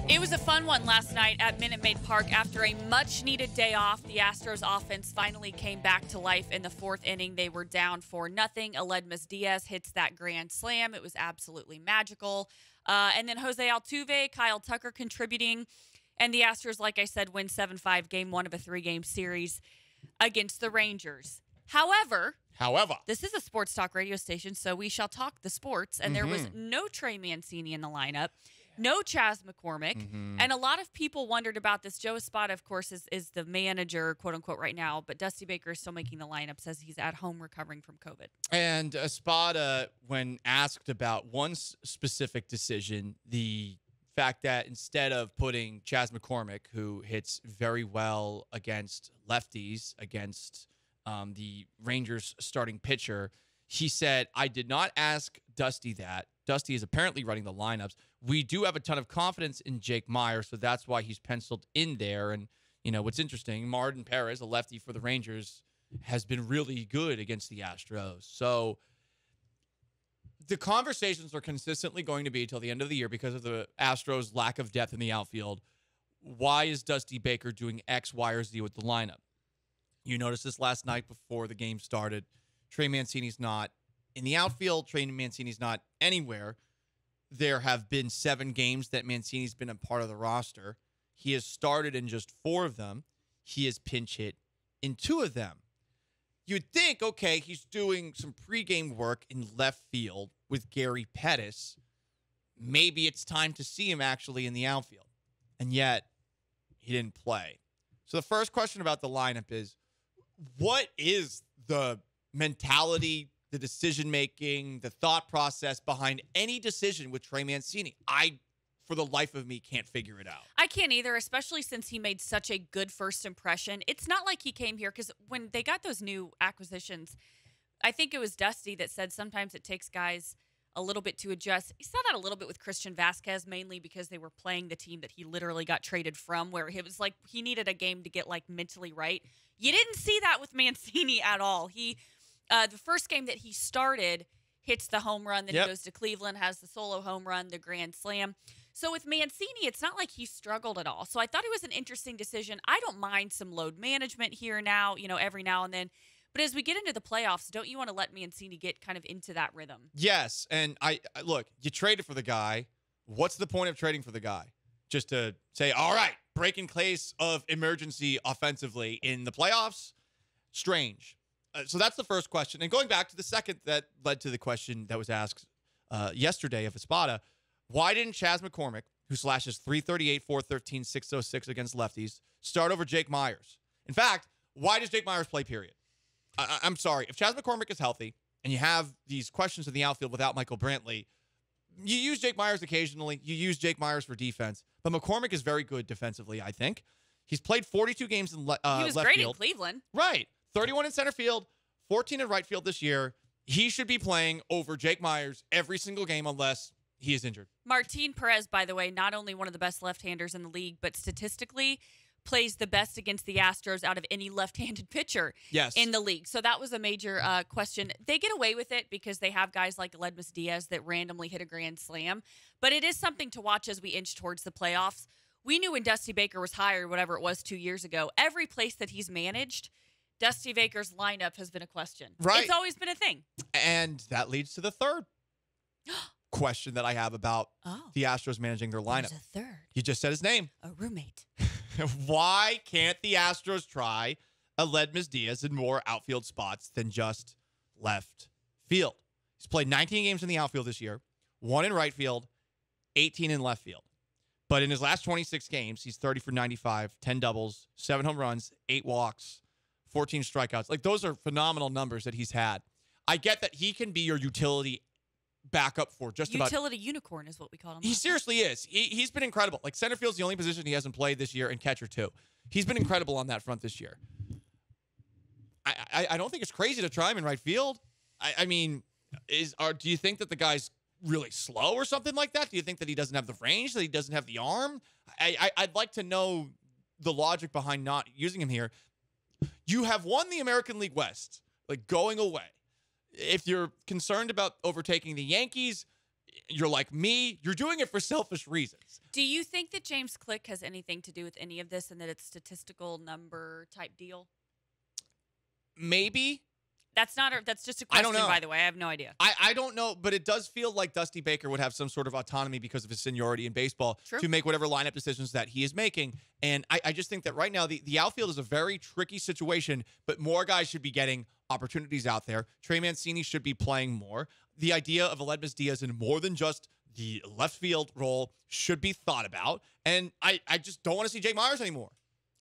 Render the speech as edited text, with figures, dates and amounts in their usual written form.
It was a fun one last night at Minute Maid Park. After a much-needed day off, the Astros offense finally came back to life in the fourth inning. They were down 4-0. Aledmys Diaz hits that grand slam. It was absolutely magical. And then Jose Altuve, Kyle Tucker contributing. And the Astros, like I said, win 7-5, game one of a 3-game series against the Rangers. However, this is a sports talk radio station, so we shall talk the sports. And there was no Trey Mancini in the lineup. No Chas McCormick. And a lot of people wondered about this. Joe Espada, of course, is the manager, quote unquote, right now. But Dusty Baker is still making the lineup, says he's at home recovering from COVID. And Espada, when asked about one specific decision, the fact that instead of putting Chas McCormick, who hits very well against lefties, against the Rangers starting pitcher, he said, I did not ask Dusty that. Dusty is apparently running the lineups. We do have a ton of confidence in Jake Meyer, so that's why he's penciled in there. And, you know, what's interesting, Martin Perez, a lefty for the Rangers, has been really good against the Astros. So the conversations are consistently going to be till the end of the year because of the Astros' lack of depth in the outfield. Why is Dusty Baker doing X, Y, or Z with the lineup? You noticed this last night before the game started. Trey Mancini's not in the outfield. Trey Mancini's not anywhere. There have been 7 games that Mancini's been a part of the roster. He has started in just 4 of them. He has pinch hit in 2 of them. You'd think, okay, he's doing some pregame work in left field with Gary Pettis. Maybe it's time to see him actually in the outfield. And yet, he didn't play. So the first question about the lineup is, what is the mentality, the decision-making, the thought process behind any decision with Trey Mancini? I, for the life of me, can't figure it out. I can't either, especially since he made such a good first impression. It's not like he came here, because when they got those new acquisitions, I think it was Dusty that said sometimes it takes guys a little bit to adjust. He saw that a little bit with Christian Vasquez, mainly because they were playing the team that he literally got traded from, where it was like he needed a game to get like mentally right. You didn't see that with Mancini at all. He, the first game that he started, hits the home run, then he goes to Cleveland, has the solo home run, the grand slam. So with Mancini, it's not like he struggled at all. So I thought it was an interesting decision. I don't mind some load management here now, you know, every now and then. But as we get into the playoffs, don't you want to let Mancini get kind of into that rhythm? Yes, and I look, you traded for the guy. What's the point of trading for the guy? Just to say, all right, break in case of emergency offensively in the playoffs? Strange. So that's the first question. And going back to the second that led to the question that was asked yesterday of Espada, why didn't Chas McCormick, who slashes .338, .413, .606 against lefties, start over Jake Myers? In fact, why does Jake Myers play, period? I'm sorry. If Chas McCormick is healthy and you have these questions in the outfield without Michael Brantley, you use Jake Myers occasionally. You use Jake Myers for defense. But McCormick is very good defensively, I think. He's played 42 games in left field. He was great in Cleveland. Right. 31 in center field, 14 in right field this year. He should be playing over Jake Myers every single game unless he is injured. Martin Perez, by the way, not only one of the best left-handers in the league, but statistically plays the best against the Astros out of any left-handed pitcher in the league. So that was a major question. They get away with it because they have guys like Aledmys Diaz that randomly hit a grand slam. But it is something to watch as we inch towards the playoffs. We knew when Dusty Baker was hired, whatever it was 2 years ago, every place that he's managed, Dusty Baker's lineup has been a question. Right. It's always been a thing. And that leads to the third question that I have about the Astros managing their lineup. There's a third. You just said his name. A roommate. Why can't the Astros try Aledmys Diaz in more outfield spots than just left field? He's played 19 games in the outfield this year, 1 in right field, 18 in left field. But in his last 26 games, he's 30 for 95, 10 doubles, 7 home runs, 8 walks, 14 strikeouts. Like, those are phenomenal numbers that he's had. I get that he can be your utility backup for just about... Utility unicorn is what we call him. He seriously is. He's been incredible. Like, center field's the only position he hasn't played this year, and catcher too. He's been incredible on that front this year. I don't think it's crazy to try him in right field. I mean, do you think that the guy's really slow or something like that? Do you think that he doesn't have the range, that he doesn't have the arm? I'd like to know the logic behind not using him here. You have won the American League West, like, going away. If you're concerned about overtaking the Yankees, you're like me, you're doing it for selfish reasons. Do you think that James Click has anything to do with any of this and that it's statistical number type deal? Maybe. That's just a I question, don't know. by the way. I have no idea. I don't know, but it does feel like Dusty Baker would have some sort of autonomy because of his seniority in baseball to make whatever lineup decisions that he is making. And I just think that right now the outfield is a very tricky situation, but more guys should be getting opportunities out there. Trey Mancini should be playing more. The idea of Aledmys Diaz in more than just the left field role should be thought about. And I just don't want to see Jake Myers anymore.